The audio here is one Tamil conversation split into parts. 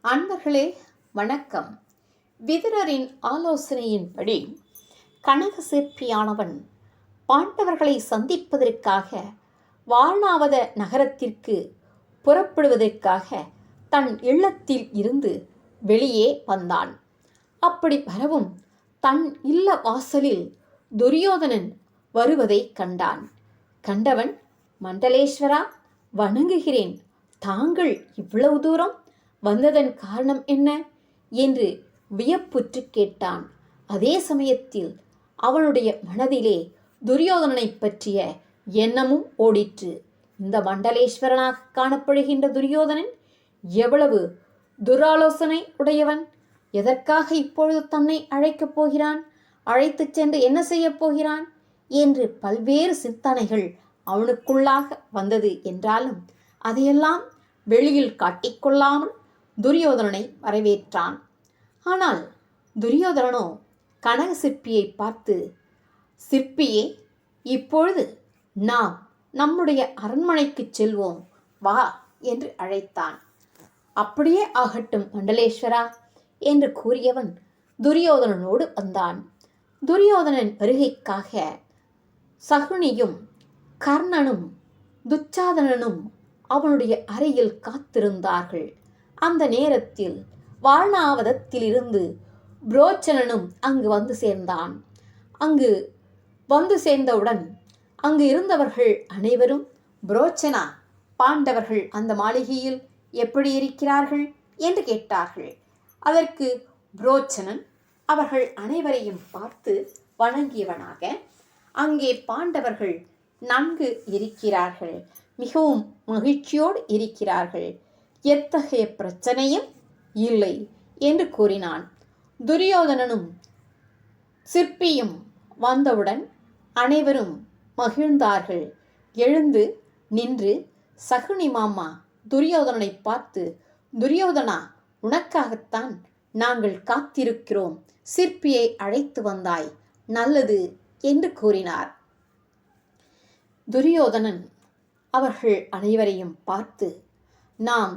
அன்பர்களே வணக்கம். விதுரரின் ஆலோசனையின்படி கனகசிற்பியானவன் பாண்டவர்களை சந்திப்பதற்காக வாரணாவத நகரத்திற்கு புறப்படுவதற்காக தன் இல்லத்தில் இருந்து வெளியே வந்தான். அப்படி வரவும் தன் இல்ல வாசலில் துரியோதனன் வருவதை கண்டான். கண்டவன், மண்டலேஸ்வரா, வணங்குகிறேன். தாங்கள் இவ்வளவு தூரம் வந்ததன் காரணம் என்ன என்று வியப்புற்று கேட்டான். அதே சமயத்தில் அவனுடைய மனதிலே துரியோதனனை பற்றிய எண்ணமும் ஓடிற்று. இந்த மண்டலேஸ்வரனாக காணப்படுகின்ற துரியோதனன் எவ்வளவு துராலோசனை உடையவன்! எதற்காக இப்பொழுது தன்னை அழைக்கப் போகிறான்? அழைத்துச் சென்று என்ன செய்யப் போகிறான் என்று பல்வேறு சிந்தனைகள் அவனுக்குள்ளாக வந்தது. என்றாலும் அதையெல்லாம் வெளியில் காட்டிக்கொள்ளாமல் துரியோதனனை வரவேற்றான். ஆனால் துரியோதனனோ கனக சிற்பியை பார்த்து, சிற்பியே, இப்பொழுது நாம் நம்முடைய அரண்மனைக்கு செல்வோம், வா என்று அழைத்தான். அப்படியே ஆகட்டும் மண்டலேஸ்வரா என்று கூறியவன் துரியோதனனோடு வந்தான். துரியோதனன் வருகைக்காக சகுனியும் கர்ணனும் துச்சாதனனும் அவனுடைய அறையில் காத்திருந்தார்கள். அந்த நேரத்தில் வாரணாவதத்திலிருந்து புரோச்சனனும் அங்கு வந்து சேர்ந்தான். அங்கு வந்து சேர்ந்தவுடன் அங்கு இருந்தவர்கள் அனைவரும், புரோச்சனா, பாண்டவர்கள் அந்த மாளிகையில் எப்படி இருக்கிறார்கள் என்று கேட்டார்கள். அதற்கு புரோச்சனன் அவர்கள் அனைவரையும் பார்த்து வணங்கியவனாக, அங்கே பாண்டவர்கள் நன்கு இருக்கிறார்கள், மிகவும் மகிழ்ச்சியோடு இருக்கிறார்கள், எத்தகைய பிரச்சனையும் இல்லை என்று கூறினான். துரியோதனனும் சிற்பியும் வந்தவுடன் அனைவரும் மகிழ்ந்தார்கள். எழுந்து நின்று சகுனி மாமா துரியோதனனை பார்த்து, துரியோதனா, உனக்காகத்தான் நாங்கள் காத்திருக்கிறோம், சிற்பியை அழைத்து வந்தாய், நல்லது என்று கூறினார். துரியோதனன் அவர்கள் அனைவரையும் பார்த்து, நாம்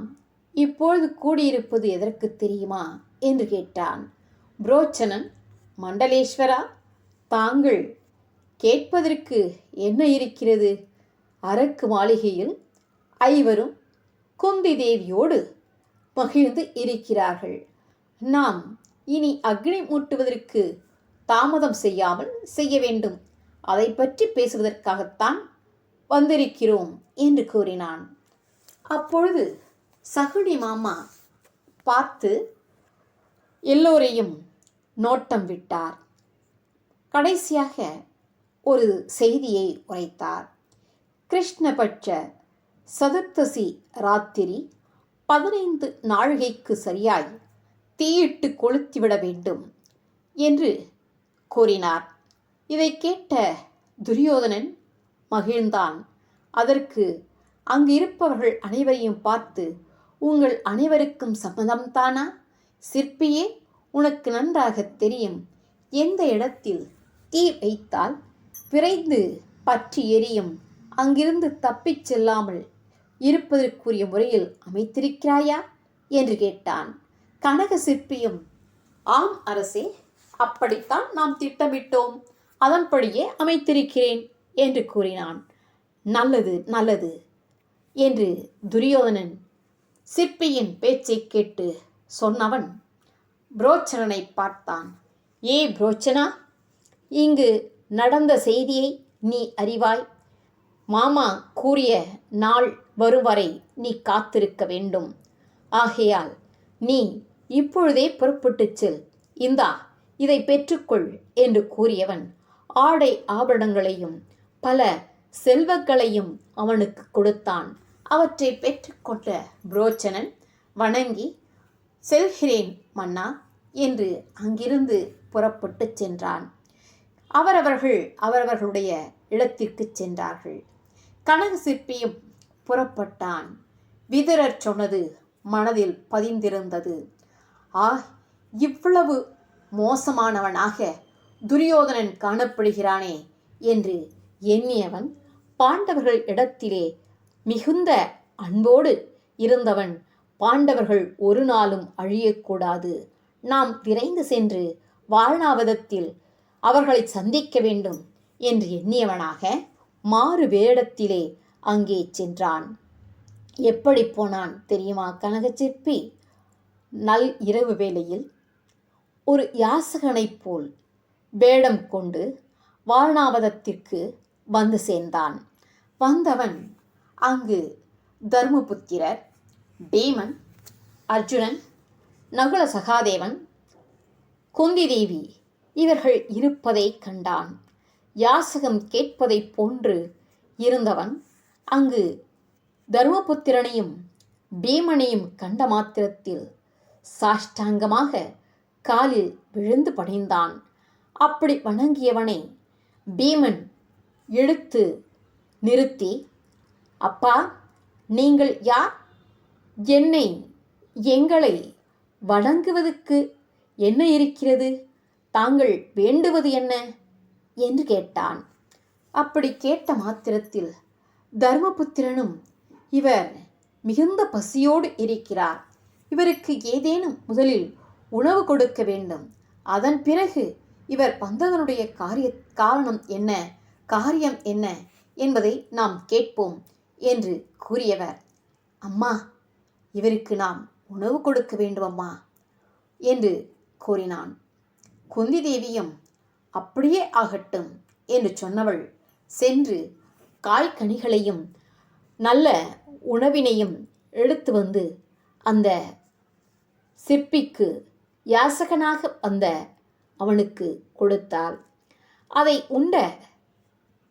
இப்பொழுது கூடியிருப்பது எதற்கு தெரியுமா என்று கேட்டான். புரோச்சனன், மண்டலேஸ்வரா, தாங்கள் கேட்பதற்கு என்ன இருக்கிறது? அரக்கு மாளிகையில் ஐவரும் குந்தி தேவியோடு மகிழ்ந்து இருக்கிறார்கள். நாம் இனி அக்னி மூட்டுவதற்கு தாமதம் செய்யாமல் செய்ய வேண்டும், அதை பற்றி பேசுவதற்காகத்தான் வந்திருக்கிறோம் என்று கூறினான். அப்பொழுது சகுனி மாமா பார்த்து எல்லோரையும் நோட்டம் விட்டார். கடைசியாக ஒரு செய்தியை உரைத்தார். கிருஷ்ணபட்ச சதுர்த்தசி ராத்திரி 15 நாழிகைக்கு சரியாய் தீயிட்டு கொளுத்திவிட வேண்டும் என்று கூறினார். இதை கேட்ட துரியோதனன் மகிழ்ந்தான். அதற்கு அங்கு இருப்பவர்கள் அனைவரையும் பார்த்து, உங்கள் அனைவருக்கும் சம்மதம்தானா? சிற்பியே, உனக்கு நன்றாக தெரியும், எந்த இடத்தில் தீ வைத்தால் விரைந்து பற்றி எரியும், அங்கிருந்து தப்பிச் செல்லாமல் இருப்பதற்குரிய முறையில் அமைத்திருக்கிறாயா என்று கேட்டான். கனக சிற்பியும், ஆம் அரசே, அப்படித்தான் நாம் திட்டமிட்டோம், அதன்படியே அமைத்திருக்கிறேன் என்று கூறினான். நல்லது நல்லது என்று துரியோதனன் சிற்பியின் பேச்சை கேட்டு சொன்னவன் புரோச்சனனை பார்த்தான். ஏ புரோச்சனா, இங்கு நடந்த செய்தியை நீ அறிவாய். மாமா கூறிய நாள் வரும் வரை நீ காத்திருக்க வேண்டும். ஆகையால் நீ இப்பொழுதே புறப்பட்டுச் செல், இந்தா இதை பெற்றுக்கொள் என்று கூறியவன் ஆடை ஆபரணங்களையும் பல செல்வங்களையும் அவனுக்கு கொடுத்தான். அவற்றை பெற்றுக்கொண்ட புரோச்சனன் வணங்கி, செல்கிறேன் மன்னா என்று அங்கிருந்து புறப்பட்டு சென்றான். அவரவர்களுடைய இடத்திற்கு சென்றார்கள். கனக சிற்பியும் புறப்பட்டான். விதுரர் சொன்னது மனதில் பதிந்திருந்தது. இவ்வளவு மோசமானவனாக துரியோதனன் காணப்படுகிறானே என்று எண்ணியவன், பாண்டவர்கள் இடத்திலே மிகுந்த அன்போடு இருந்தவன் பாண்டவர்கள் ஒரு நாளும் அழியக்கூடாது. நாம் விரைந்து சென்று வாரணாவதத்தில் அவர்களை சந்திக்க வேண்டும் என்று எண்ணியவனாக மாறு வேடத்திலே அங்கே சென்றான். எப்படி போனான் தெரியுமா கனகச்சிற்பி? நல் இரவு வேளையில் ஒரு யாசகனைப் போல் வேடம் கொண்டு வாரணாவதத்திற்கு வந்து சேர்ந்தான். வந்தவன் அங்கு தர்மபுத்திரர், பீமன், அர்ஜுனன், நகுல சகாதேவன், குந்தி தேவி இவர்கள் இருப்பதை கண்டான். யாசகம் கேட்பதைப் போன்று இருந்தவன் அங்கு தர்மபுத்திரனையும் பீமனையும் கண்ட மாத்திரத்தில் சாஷ்டாங்கமாக காலில் விழுந்து பணிந்தான். அப்படி வணங்கியவனை பீமன் இழுத்து நிறுத்தி, அப்பா, நீங்கள் யார்? எங்களை வணங்குவதற்கு என்ன இருக்கிறது? தாங்கள் வேண்டுவது என்ன என்று கேட்டான். அப்படி கேட்ட மாத்திரத்தில் தர்மபுத்திரனும், இவர் மிகுந்த பசியோடு இருக்கிறார், இவருக்கு ஏதேனும் முதலில் உணவு கொடுக்க வேண்டும், அதன் பிறகு இவர் வந்ததனுடைய காரியம் என்ன என்பதை நாம் கேட்போம் என்று கூறியவர், அம்மா, இவருக்கு நாம் உணவு கொடுக்க வேண்டும் அம்மா என்று கூறினான். குந்தி தேவியும் அப்படியே ஆகட்டும் என்று சொன்னவள் சென்று காய்கனிகளையும் நல்ல உணவினையும் எடுத்து வந்து அந்த சிற்பிக்கு யாசகனாக வந்த அவனுக்கு கொடுத்தாள். அதை உண்ட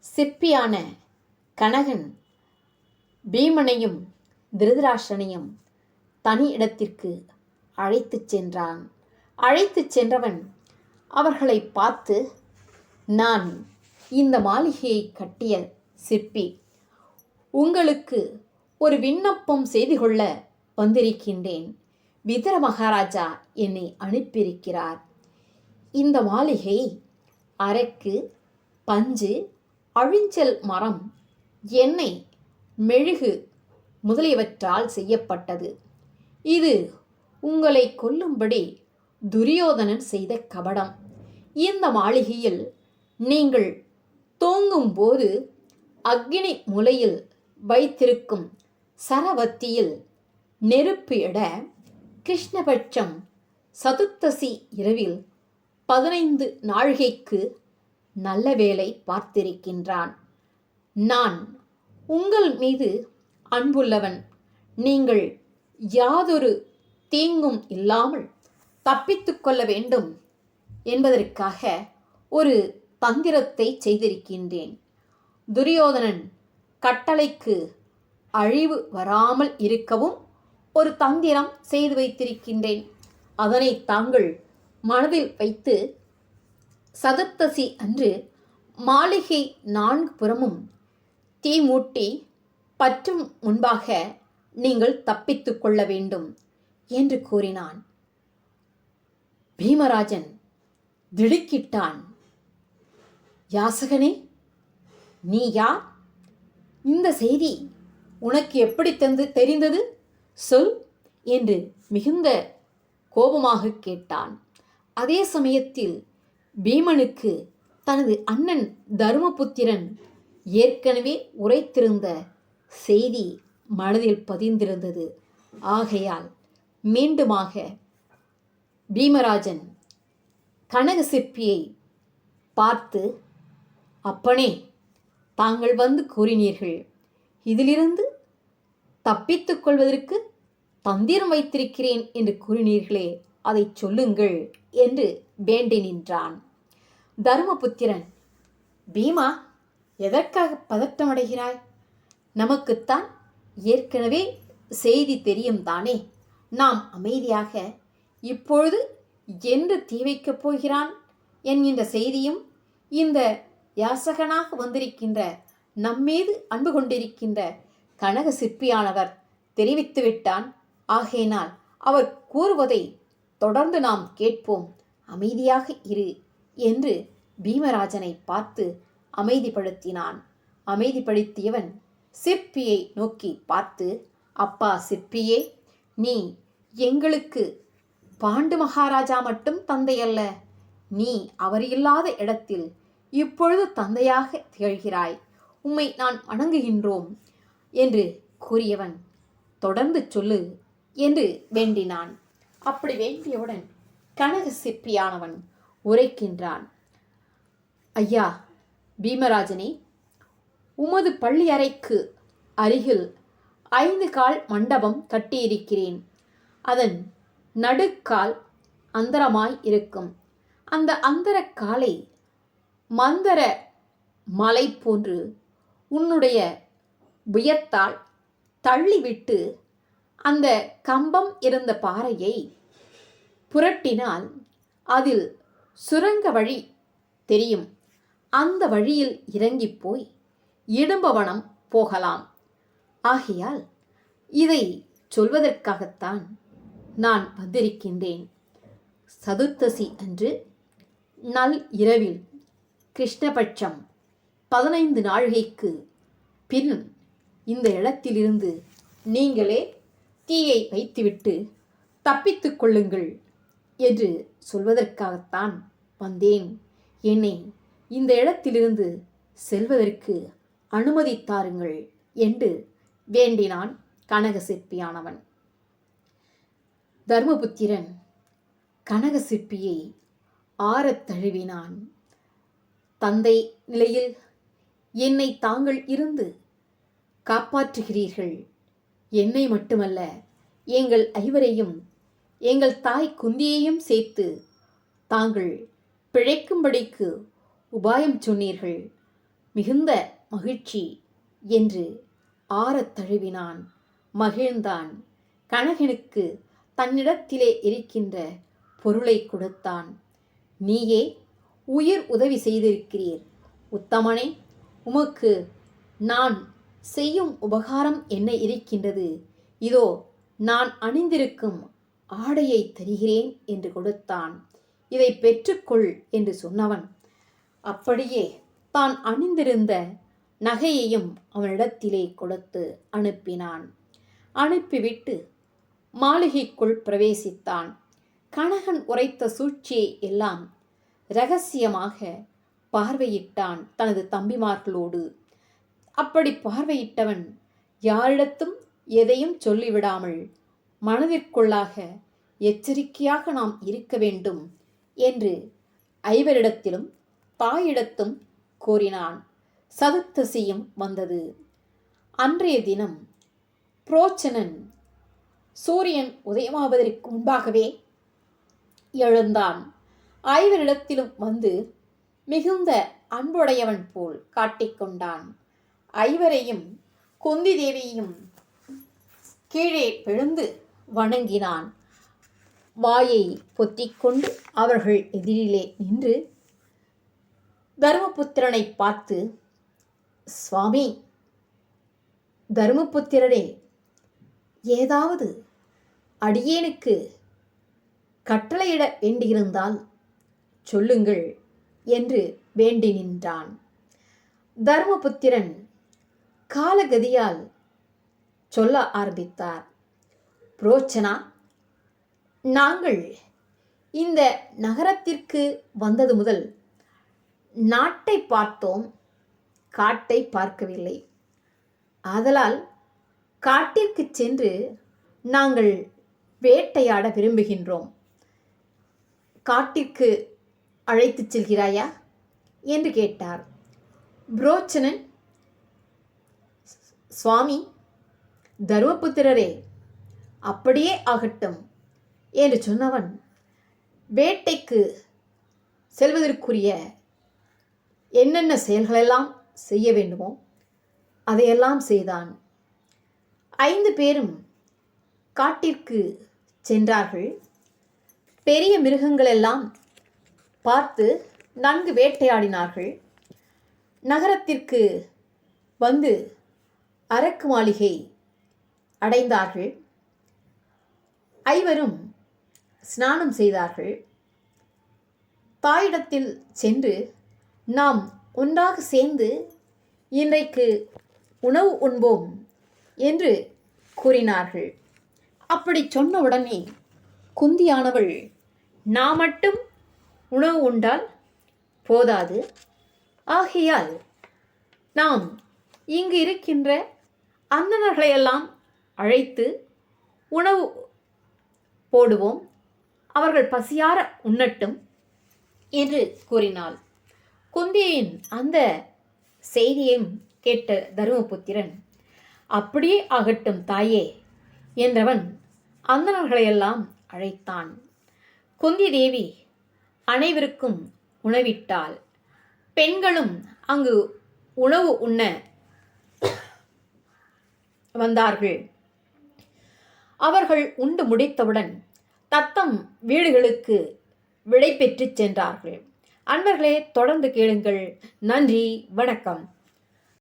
சிற்பியான கனகன் பீமனையும் திருதராஷ்டிரனையும் தனி இடத்திற்கு அழைத்துச் சென்றான். அழைத்துச் சென்றவன் அவர்களை பார்த்து, நான் இந்த மாளிகையை கட்டிய சிற்பி, உங்களுக்கு ஒரு விண்ணப்பம் செய்து கொள்ள வந்திருக்கின்றேன். விதர மகாராஜா என்னை அனுப்பியிருக்கிறார். இந்த மாளிகை அரக்கு, பஞ்சு, அழிஞ்சல் மரம், எண்ணெய், மெழுகு முதலியவற்றால் செய்யப்பட்டது. இது உங்களை கொல்லும்படி துரியோதனன் செய்த கபடம். இந்த மாளிகையில் நீங்கள் தூங்கும்போது அக்னி முலையில் வைத்திருக்கும் சரவத்தியில் நெருப்பு இட கிருஷ்ணபட்சம் சதுர்த்தசி இரவில் 15 நாழிகைக்கு நல்ல வேலை பார்த்திருக்கின்றான். நான் உங்கள் மீது அன்புள்ளவன். நீங்கள் யாதொரு தீங்கும் இல்லாமல் தப்பித்து கொள்ள வேண்டும் என்பதற்காக ஒரு தந்திரத்தை செய்திருக்கின்றேன். துரியோதனன் கட்டளைக்கு அழிவு வராமல் இருக்கவும் ஒரு தந்திரம் செய்து வைத்திருக்கின்றேன். அதனை தாங்கள் மனதில் வைத்து சதுர்த்தசி அன்று மாளிகை 4 புறமும் தீ மூட்டி பற்றும் முன்பாக நீங்கள் தப்பித்து கொள்ள வேண்டும் என்று கூறினான். பீமராஜன் திடுக்கிட்டான். யாசகனே, நீ யார்? இந்த செய்தி உனக்கு எப்படி தெரிந்தது? சொல் என்று மிகுந்த கோபமாக கேட்டான். அதே சமயத்தில் பீமனுக்கு தனது அண்ணன் தர்மபுத்திரன் ஏற்கனவே உரைத்திருந்த செய்தி மனதில் பதிந்திருந்தது. ஆகையால் மீண்டுமாக பீமராஜன் கனக சிற்பியை பார்த்து, அப்பனே, தாங்கள் வந்து கூறினீர்கள், இதிலிருந்து தப்பித்துக் கொள்வதற்கு தந்திரம் வைத்திருக்கிறேன் என்று கூறினீர்களே, அதை சொல்லுங்கள் என்று வேண்டி நின்றான். தர்மபுத்திரன், பீமா, எதற்காக பதட்டமடைகிறாய்? நமக்குத்தான் ஏற்கனவே செய்தி தெரியும் தானே. நாம் அமைதியாக இப்பொழுது என்று தீ வைக்கப் போகிறான் என்கின்ற செய்தியும் இந்த யாசகனாக வந்திருக்கின்ற நம்மீது அன்பு கொண்டிருக்கின்ற கனக சிற்பியானவர் தெரிவித்து விட்டான். ஆகையினால் அவர் கூறுவதை தொடர்ந்து நாம் கேட்போம், அமைதியாக இரு என்று பீமராஜனை பார்த்து அமைதிப்படுத்தினான். அமைதிப்படுத்தியவன் சிற்பியை நோக்கி பார்த்து, அப்பா சிற்பியே, நீ எங்களுக்கு பாண்டு மகாராஜா மட்டும் தந்தை அல்ல, நீ அவர் இல்லாத இடத்தில் இப்பொழுது தந்தையாக திகழ்கிறாய். உம்மை நான் வணங்குகின்றோம் என்று கூறியவன், தொடர்ந்து சொல்லு என்று வேண்டினான். அப்படி வேண்டியவுடன் கனக சிற்பியானவன் உரைக்கின்றான். ஐயா பீமராஜனே, உமது பள்ளி அறைக்கு அருகில் 5 கால் மண்டபம் கட்டியிருக்கிறேன். அதன் நடுக்கால் அந்தரமாய் இருக்கும். அந்த அந்தர காலை மந்தர மலை போன்று உன்னுடைய புயத்தால் தள்ளிவிட்டு அந்த கம்பம் இருந்த பாறையை புரட்டினால் அதில் சுரங்க வழி தெரியும். அந்த வழியில் இறங்கி போய் இடும்பவனம் போகலாம். ஆகையால் இதை சொல்வதற்காகத்தான் நான் வந்திருக்கின்றேன். சதுர்த்தசி அன்று நள் இரவில் கிருஷ்ணபட்சம் 15 நாழிகைக்கு பின் இந்த இடத்திலிருந்து நீங்களே தீயை வைத்துவிட்டு தப்பித்துக் கொள்ளுங்கள் என்று சொல்வதற்காகத்தான் வந்தேன். என்னை இந்த இடத்திலிருந்து செல்வதற்கு அனுமதி தாருங்கள் என்று வேண்டினான் கனக சிற்பியானவன். தர்மபுத்திரன் கனக சிற்பியை ஆறத் தழுவினான். தந்தை நிலையில் என்னை தாங்கள் இருந்து காப்பாற்றுகிறீர்கள். என்னை மட்டுமல்ல, எங்கள் 5வரையும் எங்கள் தாய் குந்தியையும் சேர்த்து தாங்கள் பிழைக்கும்படிக்கு உபாயம் சொன்னீர்கள். மிகுந்த மகிழ்ச்சி என்று ஆறத் தழுவினான். மகிழ்ந்தான். கனகனுக்கு தன்னிடத்திலே இருக்கின்ற பொருளை கொடுத்தான். நீயே உயிர் உதவி செய்திருக்கிறீர் உத்தமனே, உமக்கு நான் செய்யும் உபகாரம் என்ன இருக்கின்றது? இதோ நான் அணிந்திருக்கும் ஆடையை தருகிறேன் என்று கொடுத்தான். இதை பெற்றுக்கொள் என்று சொன்னவன் அப்படியே தான் அணிந்திருந்த நகையையும் அவனிடத்திலே கொடுத்து அனுப்பினான். அனுப்பிவிட்டு மாளிகைக்குள் பிரவேசித்தான். கனகன் உரைத்த சூழ்ச்சியை எல்லாம் இரகசியமாக பார்வையிட்டான் தனது தம்பிமார்களோடு. அப்படி பார்வையிட்டவன் யாரிடத்தும் எதையும் சொல்லிவிடாமல் மனதிற்குள்ளாக எச்சரிக்கையாக நாம் இருக்க வேண்டும் என்று 5வரிடத்திலும் தாயிடத்தும் கூறினான். சதுர்த்தசியும் வந்தது. அன்றைய தினம் புரோச்சனன் சூரியன் உதயமாவதற்கு முன்பாகவே எழுந்தான். 5வரிடத்திலும் வந்து மிகுந்த அன்புடையவன் போல் காட்டிக்கொண்டான். 5வரையும் குந்தி தேவியையும் கீழே விழுந்து வணங்கினான். வாயை பொத்திக்கொண்டு அவர்கள் எதிரிலே நின்று தர்மபுத்திரனை பார்த்து, சுவாமி, தர்மபுத்திரரே, ஏதாவது அடியேனுக்கு கட்டளையிட வேண்டியிருந்தால் சொல்லுங்கள் என்று வேண்டி நின்றான். தர்மபுத்திரன் காலகதியால் சொல்ல ஆரம்பித்தார். புரோச்சனா, நாங்கள் இந்த நகரத்திற்கு வந்தது முதல் நாட்டை பார்த்தோம், காட்டை பார்க்கவில்லை. ஆதலால் காட்டிற்கு சென்று நாங்கள் வேட்டையாட விரும்புகின்றோம். காட்டிற்கு அழைத்துச் செல்கிறாயா என்று கேட்டார். புரோச்சனன், சுவாமி, தர்மபுத்திரரே, அப்படியே ஆகட்டும் என்று சொன்னவன் வேட்டைக்கு செல்வதற்குரிய என்னென்ன செயல்களெல்லாம் செய்ய வேண்டுமோ அதையெல்லாம் செய்தான். 5 பேரும் காட்டிற்கு சென்றார்கள். பெரிய மிருகங்களெல்லாம் பார்த்து நன்கு வேட்டையாடினார்கள். நகரத்திற்கு வந்து அரக்கு மாளிகை அடைந்தார்கள். 5வரும் ஸ்நானம் செய்தார்கள். தாயிடத்தில் சென்று நாம் ஒன்றாக சேர்ந்து இன்றைக்கு உணவு உண்போம் என்று கூறினார்கள். அப்படி சொன்ன உடனே குந்தியானவள், நான் மட்டும் உணவு உண்டால் போதாது, ஆகையால் நாம் இங்கு இருக்கின்ற அந்தணர்களையெல்லாம் அழைத்து உணவு போடுவோம், அவர்கள் பசியார உண்ணட்டும் என்று கூறினாள். குந்தியின் அந்த செய்தியையும் கேட்ட தருமபுத்திரன், அப்படியே ஆகட்டும் தாயே என்றவன் அந்தணர்களையெல்லாம் அழைத்தான். குந்தி தேவி அனைவருக்கும் உணவிட்டாள். பெண்களும் அங்கு உணவு உண்ண வந்தார்கள். அவர்கள் உண்டு முடித்தவுடன் தத்தம் வீடுகளுக்கு விடை பெற்று சென்றார்கள். அன்பர்களே, தொடர்ந்து கேளுங்கள். நன்றி, வணக்கம்.